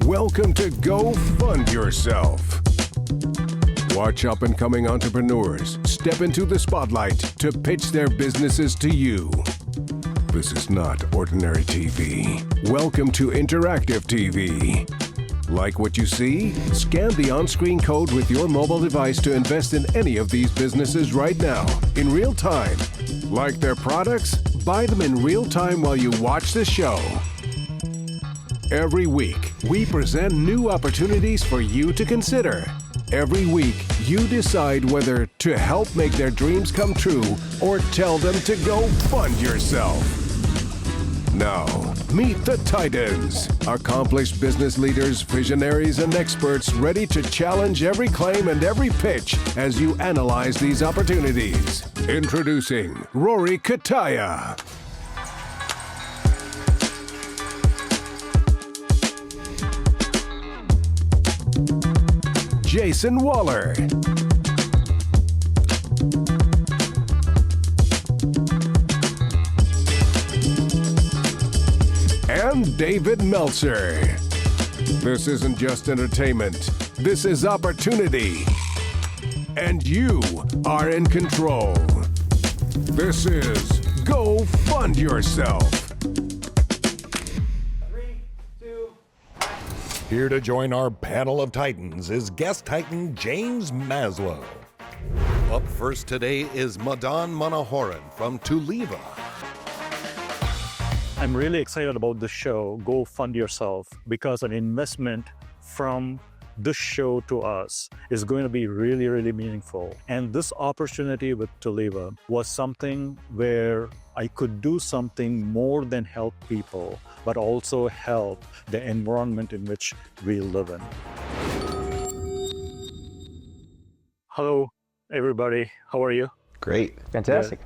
Welcome to Go Fund Yourself. Watch up-and-coming entrepreneurs step into the spotlight to pitch their businesses to you. This is not ordinary TV. Welcome to interactive TV. Like what you see? Scan the on-screen code with your mobile device to invest in any of these businesses right now, in real time. Like their products? Buy them in real time while you watch the show. Every week, we present new opportunities for you to consider. Every week, you decide whether to help make their dreams come true or tell them to go fund yourself. Now, meet the Titans, accomplished business leaders, visionaries, and experts ready to challenge every claim and every pitch as you analyze these opportunities. Introducing Rory Kataya. Jason Waller. And David Meltzer. This isn't just entertainment. This is opportunity. And you are in control. This is Go Fund Yourself. 3, 2, 1. Here to join our panel of Titans is guest Titan James Maslow. Up first today is Madan Manoharan from Tuleva. I'm really excited about this show, Go Fund Yourself, because an investment from this show to us is going to be really, really meaningful. And this opportunity with Tuleva was something where I could do something more than help people, but also help the environment in which we live in. Hello, everybody. How are you? Great. Fantastic.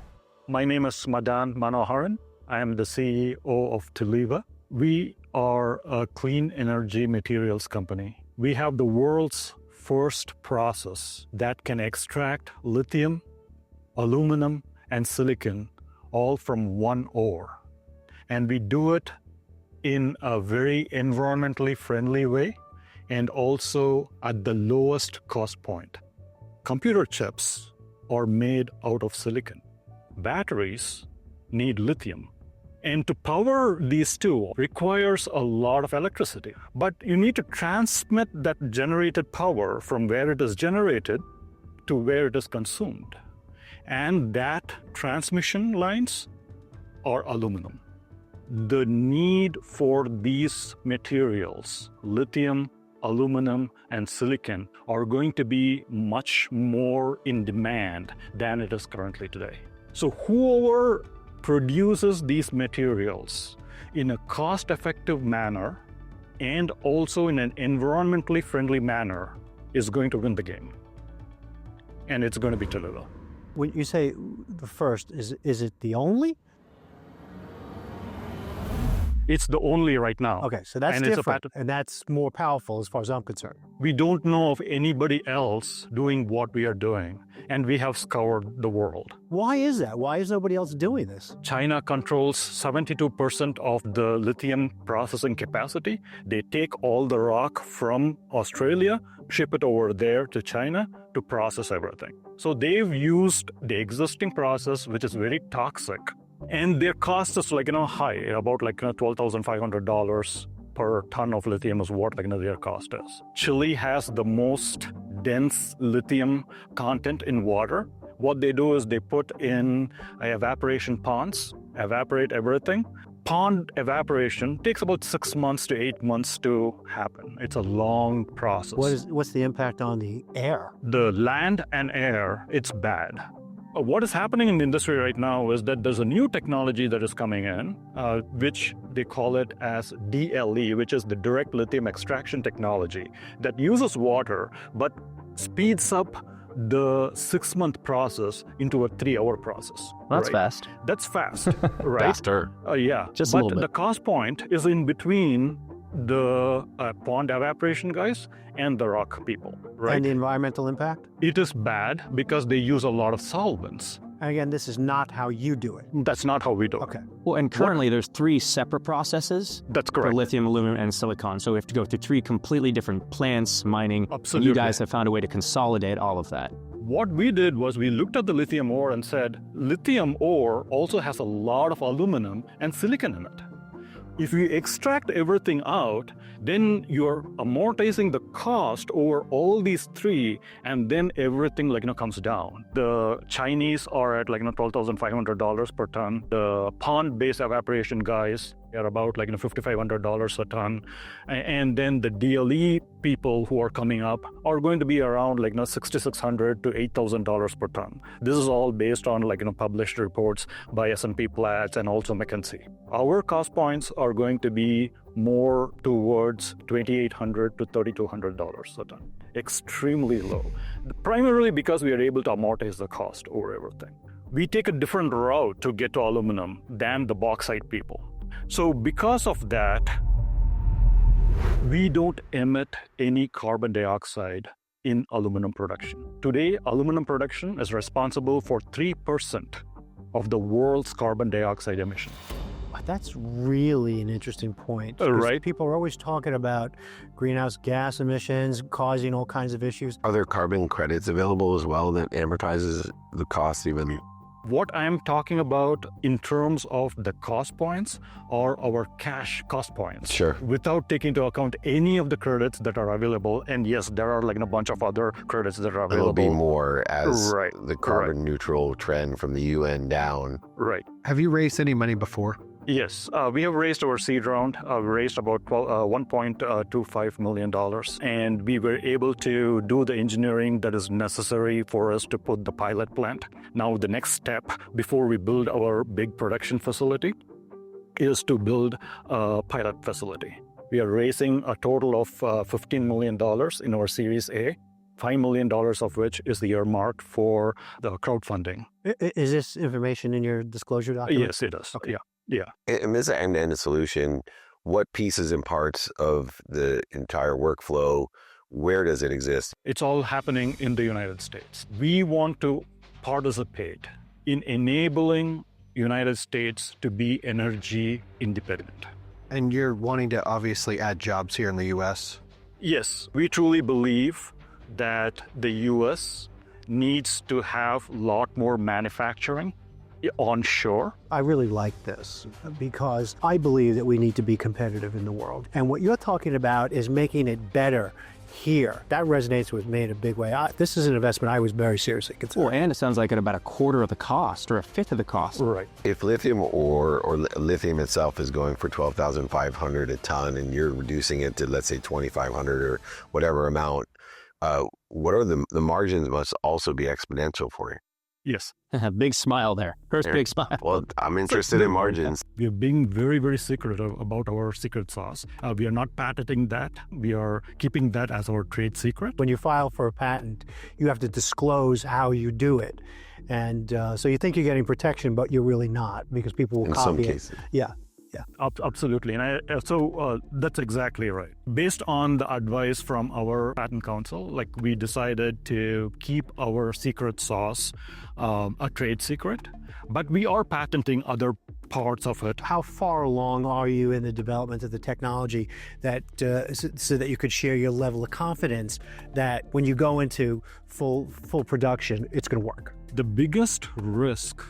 My name is Madan Manoharan. I am the CEO of Tuleva. We are a clean energy materials company. We have the world's first process that can extract lithium, aluminum, and silicon all from one ore. And we do it in a very environmentally friendly way and also at the lowest cost point. Computer chips are made out of silicon. Batteries need lithium. And to power these two requires a lot of electricity. But you need to transmit that generated power from where it is generated to where it is consumed. And that transmission lines are aluminum. The need for these materials, lithium, aluminum, and silicon, are going to be much more in demand than it is currently today. So whoever produces these materials in a cost-effective manner and also in an environmentally friendly manner is going to win the game. And it's going to be Tuleva. When you say the first, is it the only? It's the only right now. Okay, so that's different, and that's more powerful as far as I'm concerned. We don't know of anybody else doing what we are doing, and we have scoured the world. Why is that? Why is nobody else doing this? China controls 72% of the lithium processing capacity. They take all the rock from Australia, ship it over there to China to process everything. So they've used the existing process, which is very toxic. And their cost is high, about $12,500 per ton of lithium is what their cost is. Chile has the most dense lithium content in water. What they do is they put in evaporation ponds, evaporate everything. Pond evaporation takes about 6 months to 8 months to happen. It's a long process. What's the impact on the air? The land and air, it's bad. What is happening in the industry right now is that there's a new technology that is coming in, which they call it as DLE, which is the direct lithium extraction technology that uses water but speeds up the 6-month process into a 3-hour process. Well, that's fast. That's fast, right? Faster. Yeah. Just a little bit. But the cost point is in between the pond evaporation guys and the rock people, right? And the environmental impact? It is bad because they use a lot of solvents. Again, this is not how you do it. That's not how we do it. Okay. Well, and currently there's 3 separate processes That's for correct. lithium, aluminum, and silicon. So we have to go through 3 completely different plants, mining. And Absolutely. you guys have found a way to consolidate all of that. What we did was we looked at the lithium ore and said, lithium ore also has a lot of aluminum and silicon in it. If you extract everything out, then you're amortizing the cost over all these 3, and then everything comes down. The Chinese are at $12,500 per ton. The pond-based evaporation guys are about $5,500 a ton, and then the DLE people who are coming up are going to be around $6,600 to $8,000 per ton. This is all based on published reports by S&P Platts and also McKinsey. Our cost points are going to be more towards $2,800 to $3,200 a ton. Extremely low, primarily because we are able to amortize the cost over everything. We take a different route to get to aluminum than the bauxite people. So because of that, we don't emit any carbon dioxide in aluminum production. Today, aluminum production is responsible for 3% of the world's carbon dioxide emission. That's really an interesting point. Right. People are always talking about greenhouse gas emissions causing all kinds of issues. Are there carbon credits available as well that amortizes the cost even? What I'm talking about in terms of the cost points are our cash cost points. Sure. Without taking into account any of the credits that are available. And yes, there are a bunch of other credits that are available. It'll be more as Right. the carbon neutral trend from the UN down. Right. Have you raised any money before? Yes, we have raised our seed round. We raised about $1.25 million, and we were able to do the engineering that is necessary for us to put the pilot plant. Now, the next step before we build our big production facility is to build a pilot facility. We are raising a total of $15 million in our Series A, $5 million of which is the earmarked for the crowdfunding. Is this information in your disclosure document? Yes, it is. Okay. Yeah. And this is an end-to-end solution. What pieces and parts of the entire workflow, where does it exist? It's all happening in the United States. We want to participate in enabling United States to be energy independent. And you're wanting to obviously add jobs here in the U.S.? Yes, we truly believe that the U.S. needs to have a lot more manufacturing onshore. I really like this because I believe that we need to be competitive in the world. And what you're talking about is making it better here. That resonates with me in a big way. This is an investment I was very seriously considering. Well, and it sounds like at about a quarter of the cost or a fifth of the cost. Right. If lithium ore or lithium itself is going for $12,500 a ton and you're reducing it to, let's say, $2,500 or whatever amount, what are the margins must also be exponential for you? Yes. Big smile there. First big smile. Well, I'm interested in margins. We are being very, very secretive about our secret sauce. We are not patenting that. We are keeping that as our trade secret. When you file for a patent, you have to disclose how you do it. And so you think you're getting protection, but you're really not because people will In copy some it. cases. Yeah. Absolutely. And so that's exactly right. Based on the advice from our patent counsel, we decided to keep our secret sauce a trade secret, but we are patenting other parts of it. How far along are you in the development of the technology that so that you could share your level of confidence that when you go into full production, it's going to work? The biggest risk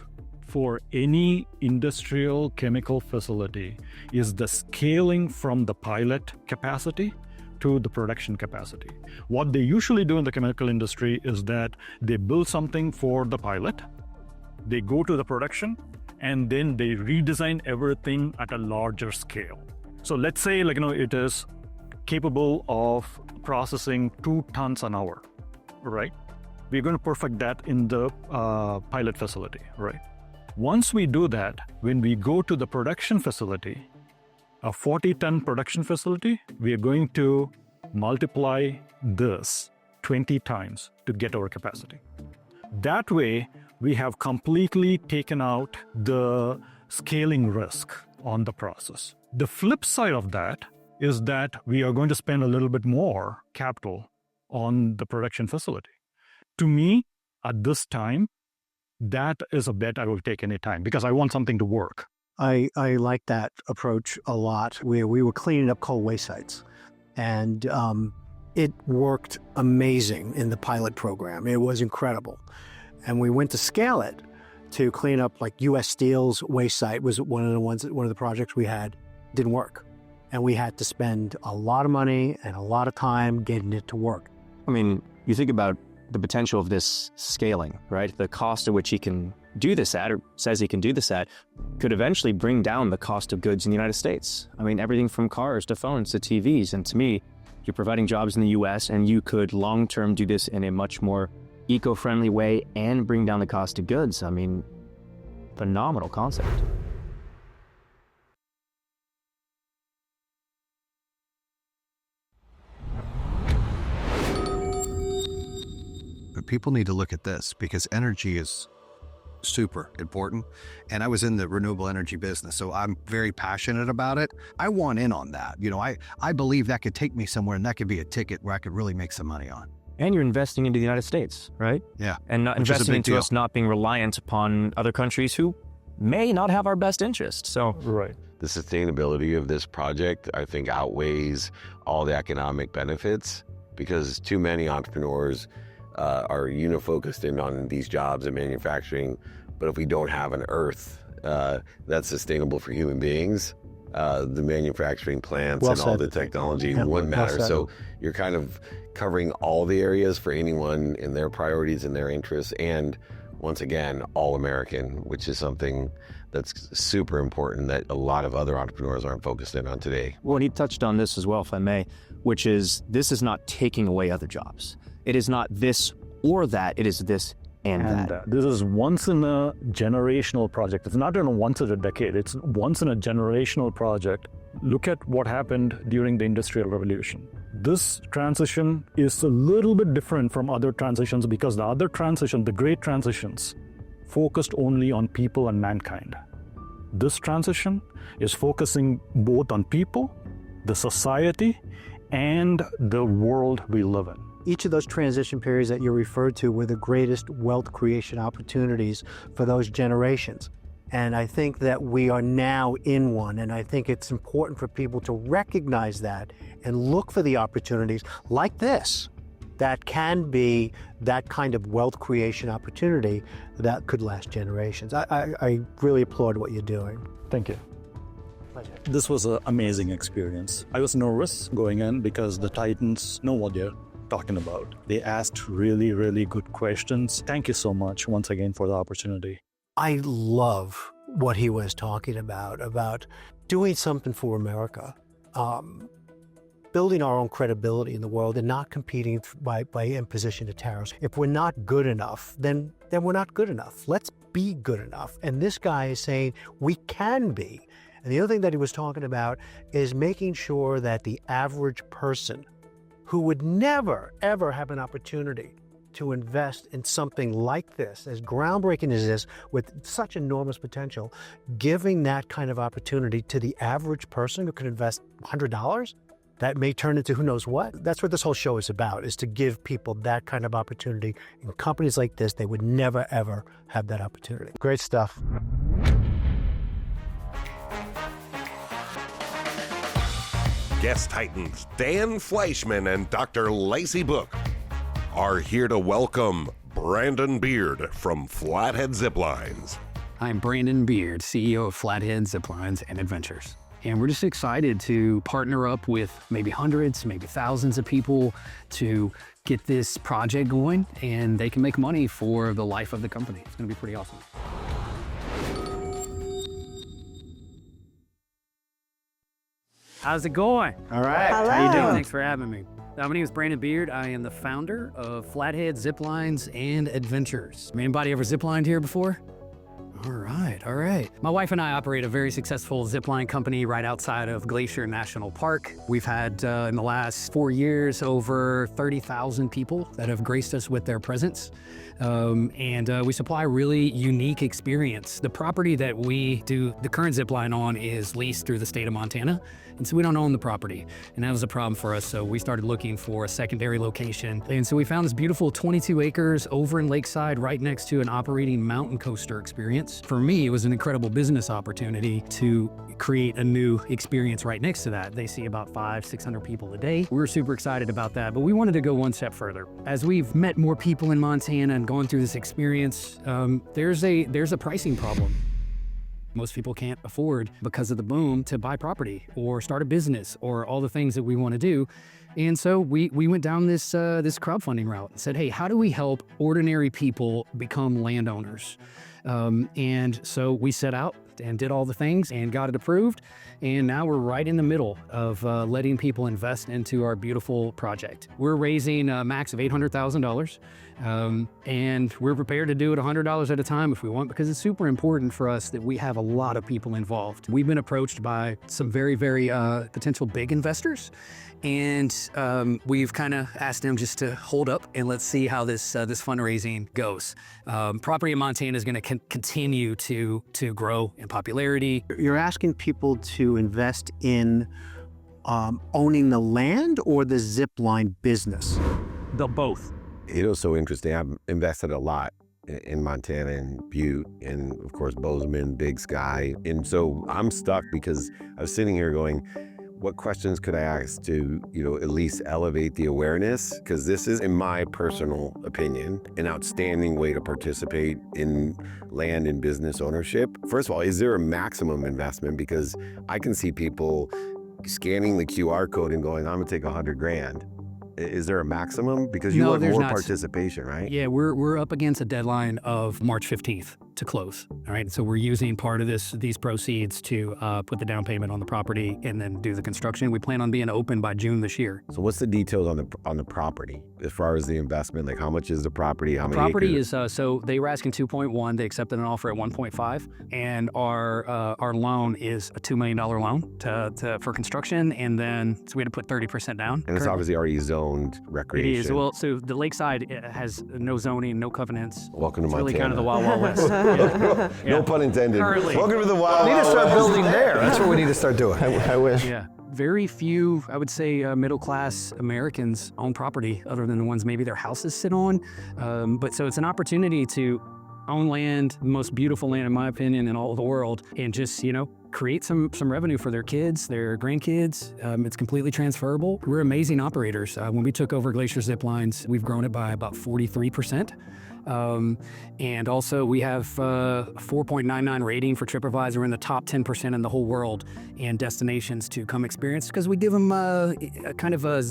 for any industrial chemical facility is the scaling from the pilot capacity to the production capacity. What they usually do in the chemical industry is that they build something for the pilot, they go to the production, and then they redesign everything at a larger scale. So let's say it is capable of processing 2 tons an hour, right? We're going to perfect that in the pilot facility, right? Once we do that, when we go to the production facility, a 40-ton production facility, we are going to multiply this 20 times to get our capacity. That way, we have completely taken out the scaling risk on the process. The flip side of that is that we are going to spend a little bit more capital on the production facility. To me, at this time, that is a bet I will take any time because I want something to work. I like that approach a lot. We were cleaning up coal waste sites, and it worked amazing in the pilot program. It was incredible. And we went to scale it to clean up, like U.S. Steel's waste site was one of the projects we had. Didn't work. And we had to spend a lot of money and a lot of time getting it to work. I mean, you think about the potential of this scaling, right? The cost at which he can do this at, or says he can do this at, could eventually bring down the cost of goods in the United States. I mean, everything from cars to phones to TVs. And to me, you're providing jobs in the US, and you could long-term do this in a much more eco-friendly way and bring down the cost of goods. I mean, phenomenal concept. But people need to look at this because energy is super important. And I was in the renewable energy business, so I'm very passionate about it. I want in on that. You know, I believe that could take me somewhere, and that could be a ticket where I could really make some money on. And you're investing into the United States, right? Yeah. And not investing into us not being reliant upon other countries who may not have our best interest. So, Right. The sustainability of this project, I think, outweighs all the economic benefits because too many entrepreneurs are focused in on these jobs and manufacturing. But if we don't have an earth that's sustainable for human beings, the manufacturing plants and all the technology wouldn't matter. So you're kind of covering all the areas for anyone in their priorities and their interests. And once again, all American, which is something that's super important that a lot of other entrepreneurs aren't focused in on today. well, and he touched on this as well, if I may, which is this is not taking away other jobs. It is not this or that. It is this and that. This is once in a generational project. It's not even once in a decade. It's once in a generational project. Look at what happened during the Industrial Revolution. This transition is a little bit different from other transitions because the other transition, the great transitions, focused only on people and mankind. This transition is focusing both on people, the society, and the world we live in. Each of those transition periods that you referred to were the greatest wealth creation opportunities for those generations. And I think that we are now in one, and I think it's important for people to recognize that and look for the opportunities like this that can be that kind of wealth creation opportunity that could last generations. I really applaud what you're doing. Thank you. Pleasure. This was an amazing experience. I was nervous going in because the Titans know what they're talking about. They asked really, really good questions. Thank you so much once again for the opportunity. I love what he was talking about doing something for America, building our own credibility in the world and not competing by imposition of tariffs. If we're not good enough, then we're not good enough. Let's be good enough. And this guy is saying we can be. And the other thing that he was talking about is making sure that the average person who would never, ever have an opportunity to invest in something like this, as groundbreaking as this, with such enormous potential, giving that kind of opportunity to the average person who can invest $100, that may turn into who knows what. That's what this whole show is about, is to give people that kind of opportunity. In companies like this, they would never, ever have that opportunity. Great stuff. Guest Titans Dan Fleischman and Dr. Lacey Book are here to welcome Brandon Beard from Flathead Ziplines. I'm Brandon Beard, CEO of Flathead Ziplines and Adventures. And we're just excited to partner up with maybe hundreds, maybe thousands of people to get this project going, and they can make money for the life of the company. It's going to be pretty awesome. How's it going? All right. Hello. How you doing? Thanks for having me. My name is Brandon Beard. I am the founder of Flathead Ziplines and Adventures. Anybody ever ziplined here before? All right. all right. My wife and I operate a very successful zipline company right outside of Glacier National Park. We've had, in the last 4 years, over 30,000 people that have graced us with their presence. We supply a really unique experience. The property that we do the current zipline on is leased through the state of Montana, and so we don't own the property. And that was a problem for us, so we started looking for a secondary location. And so we found this beautiful 22 acres over in Lakeside, right next to an operating mountain coaster experience. For me, it was an incredible business opportunity to create a new experience right next to that. They see about 500-600 people a day. We were super excited about that, but we wanted to go one step further. As we've met more people in Montana and gone through this experience, there's a pricing problem. Most people can't afford, because of the boom, to buy property or start a business or all the things that we want to do. And so we went down this crowdfunding route and said, hey, how do we help ordinary people become landowners? And so we set out and did all the things and got it approved. And now we're right in the middle of letting people invest into our beautiful project. We're raising a max of $800,000. And we're prepared to do it $100 at a time if we want, because it's super important for us that we have a lot of people involved. We've been approached by some very, very potential big investors. And we've kind of asked them just to hold up and let's see how this fundraising goes. Property in Montana is going to continue to grow in popularity. You're asking people to invest in owning the land or the zipline business? The both. It was so interesting. I've invested a lot in Montana and Butte and of course Bozeman, Big Sky. And so I'm stuck because I was sitting here going, what questions could I ask to, at least elevate the awareness? Because this is, in my personal opinion, an outstanding way to participate in land and business ownership. First of all, is there a maximum investment? Because I can see people scanning the QR code and going, I'm gonna take $100,000. Is there a maximum? Because you want more participation, right? Yeah, we're up against a deadline of March 15th to close. All right, so we're using part of these proceeds to put the down payment on the property and then do the construction. We plan on being open by June this year. So what's the details on the property as far as the investment? Like how much is the property? How many property acres? is so they were asking 2.1. They accepted an offer at 1.5, and our loan is a $2 million loan for construction, and then so we had to put 30% down. And it's obviously already zoned recreation. It is. Well, so the Lakeside has no zoning, no covenants. Welcome to Montana. It's really kind of the Wild Wild West. No pun intended. Currently. Welcome to the Wild We need to start West. building there. That's what we need to start doing. I wish. Yeah. Very few, I would say, middle-class Americans own property other than the ones maybe their houses sit on. But so it's an opportunity to own land, the most beautiful land, in my opinion, in all of the world, and just, create some revenue for their kids, their grandkids. It's completely transferable. We're amazing operators. When we took over Glacier Ziplines, we've grown it by about 43%. And also we have a 4.99 rating for TripAdvisor. We're in the top 10% in the whole world and destinations to come experience, because we give them a kind of a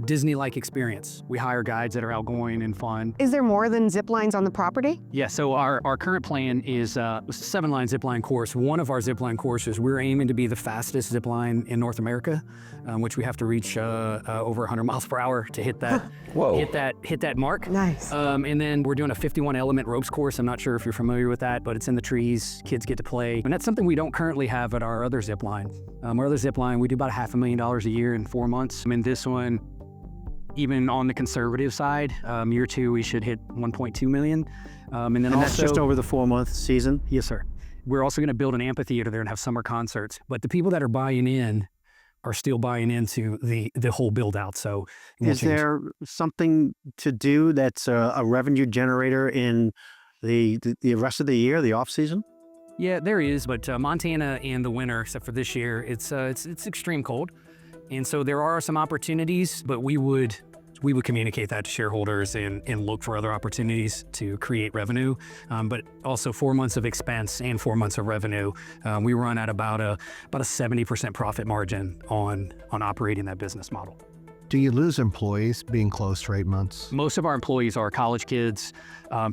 Disney-like experience. We hire guides that are outgoing and fun. Is there more than zip lines on the property? Yeah, so our current plan is a 7-line zipline course. One of our zipline courses, we're aiming to be the fastest zipline in North America, which we have to reach over 100 miles per hour to hit that. Whoa. Hit that mark. Nice. And then we're doing a 51-element ropes course. I'm not sure if you're familiar with that, but it's in the trees. Kids get to play, and that's something we don't currently have at our other zipline. Our other zipline, we do about $500,000 a year in 4 months. In this one, even on the conservative side, year 2 we should hit 1.2 million. And That's just over the 4-month season? Yes, sir. We're also going to build an amphitheater there and have summer concerts. But the people that are buying in are still buying into the whole build out. So is there something to do that's a revenue generator in the rest of the year, the off season? Yeah, there is. But Montana in the winter, except for this year, it's extreme cold. And so there are some opportunities, but we would communicate that to shareholders and look for other opportunities to create revenue. But also 4 months of expense and 4 months of revenue. We run at about a 70% profit margin on operating that business model. Do you lose employees being closed for 8 months? Most of our employees are college kids,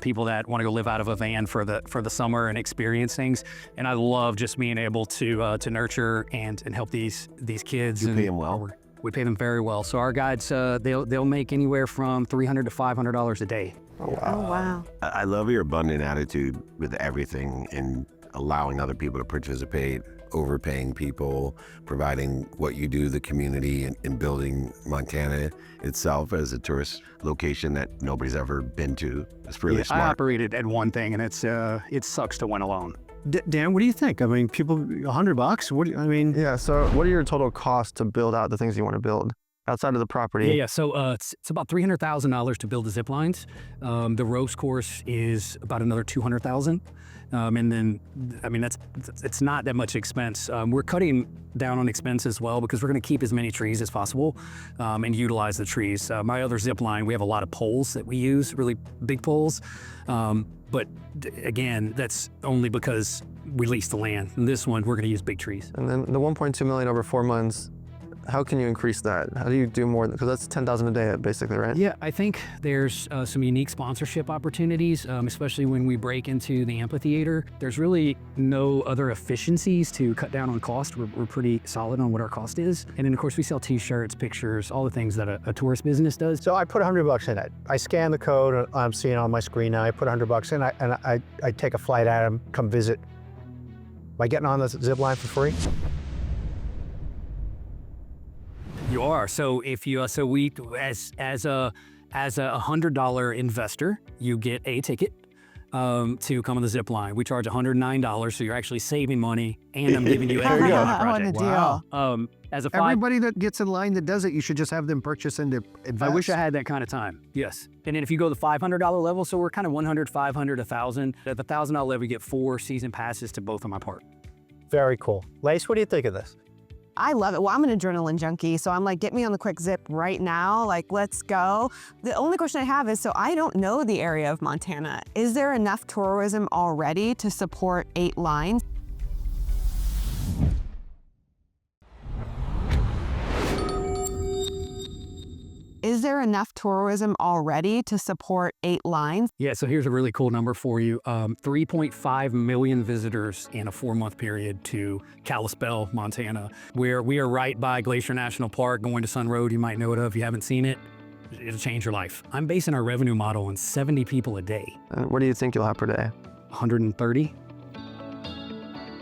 people that want to go live out of a van for the summer and experience things. And I love just being able to nurture and help these kids. You pay them well? We pay them very well. So our guides, they'll make anywhere from $300 to $500 a day. Oh, wow. Oh, wow. I love your abundant attitude with everything. And allowing other people to participate, overpaying people, providing what you do to the community, and building Montana itself as a tourist location that nobody's ever been to. It's really I smart. operated at one thing, and it sucks to win alone. Dan, what do you think? I mean, people, $100? What do you, I mean? Yeah, so what are your total costs to build out the things you want to build outside of the property? Yeah. So it's about $300,000 to build the zip lines. The ropes course is about another $200,000. And then, I mean, it's not that much expense. We're cutting down on expense as well because we're going to keep as many trees as possible and utilize the trees. My other zip line, we have a lot of poles that we use, really big poles. But again, that's only because we lease the land. In this one, we're going to use big trees. And then the 1.2 million over 4 months, how can you increase that? How do you do more? Because that's 10,000 a day, basically, right? Yeah, I think there's some unique sponsorship opportunities, especially when we break into the amphitheater. There's really no other efficiencies to cut down on cost. We're pretty solid on what our cost is. And then, of course, we sell T-shirts, pictures, all the things that a tourist business does. So I put $100 in it. I scan the code. I'm seeing it on my screen now. I put $100 in, and I take a flight at them, come visit. Am I getting on the zip line for free? You are. So if you so we as a $100 investor, you get a ticket to come on the zip line. We charge $109, so you're actually saving money, and I'm giving you equity on the project. Wow. As a Everybody that gets in line that does it, you should just have them purchase and invest. I wish I had that kind of time. Yes. And then if you go to the $500 level, so we're kind of 100, 500, 1,000. At the $1,000 level, you get 4 season passes to both of my parks. Very cool. Lace, what do you think of this? I love it. Well, I'm an adrenaline junkie, so I'm like, get me on the quick zip right now. Like, let's go. The only question I have is, so I don't know the area of Montana. Is there enough tourism already to support 8 lines? Is there enough tourism already to support 8 lines? Yeah, so here's a really cool number for you. 3.5 million visitors in a 4-month period to Kalispell, Montana, where we are right by Glacier National Park, going to Sun Road. You might know it if you haven't seen it. It'll change your life. I'm basing our revenue model on 70 people a day. What do you think you'll have per day? 130.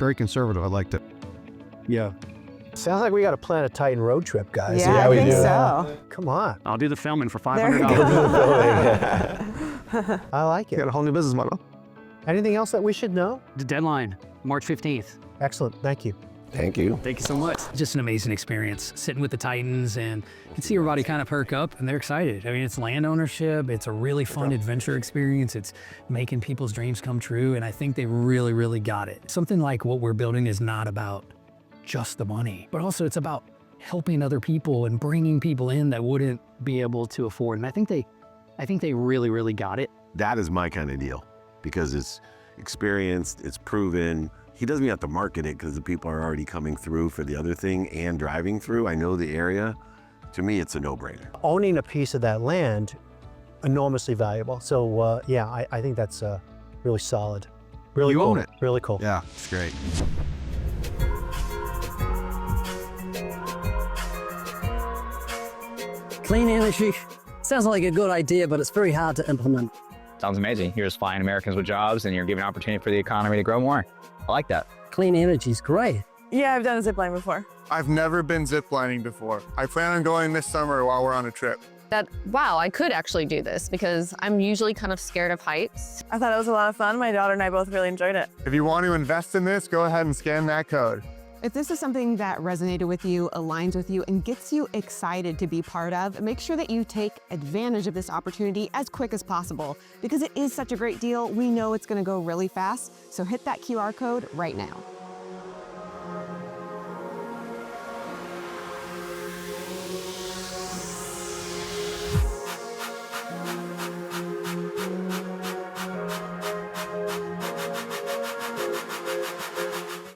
Very conservative. I liked it. Yeah. Sounds like we got to plan a Titan road trip, guys. Yeah, I think so. Come on. I'll do the filming for There you $500. I like You it. got a whole new business model. Anything else that we should know? The deadline, March 15th. Excellent. Thank you. Thank you. Thank you so much. Just an amazing experience sitting with the Titans, and you can see everybody kind of perk up and they're excited. I mean, it's land ownership. It's a really fun adventure experience. It's making people's dreams come true. And I think they really, really got it. Something like what we're building is not about just the money, but also it's about helping other people and bringing people in that wouldn't be able to afford. And I think they really, really got it. That is my kind of deal because it's experienced, it's proven. He doesn't even have to market it because the people are already coming through for the other thing and driving through. I know the area. To me, it's a no-brainer. Owning a piece of that land, enormously valuable. So yeah, I think that's really solid. Really You cool. own it. Really cool. Yeah, it's great. Clean energy sounds like a good idea, but it's very hard to implement. Sounds amazing. You're just flying Americans with jobs and you're giving opportunity for the economy to grow more. I like that. Clean energy is great. Yeah, I've done a zip line before. I've never been ziplining before. I plan on going this summer while we're on a trip. Wow, I could actually do this because I'm usually kind of scared of heights. I thought it was a lot of fun. My daughter and I both really enjoyed it. If you want to invest in this, go ahead and scan that code. If this is something that resonated with you, aligns with you, and gets you excited to be part of, make sure that you take advantage of this opportunity as quick as possible because it is such a great deal. We know it's going to go really fast, so hit that QR code right now.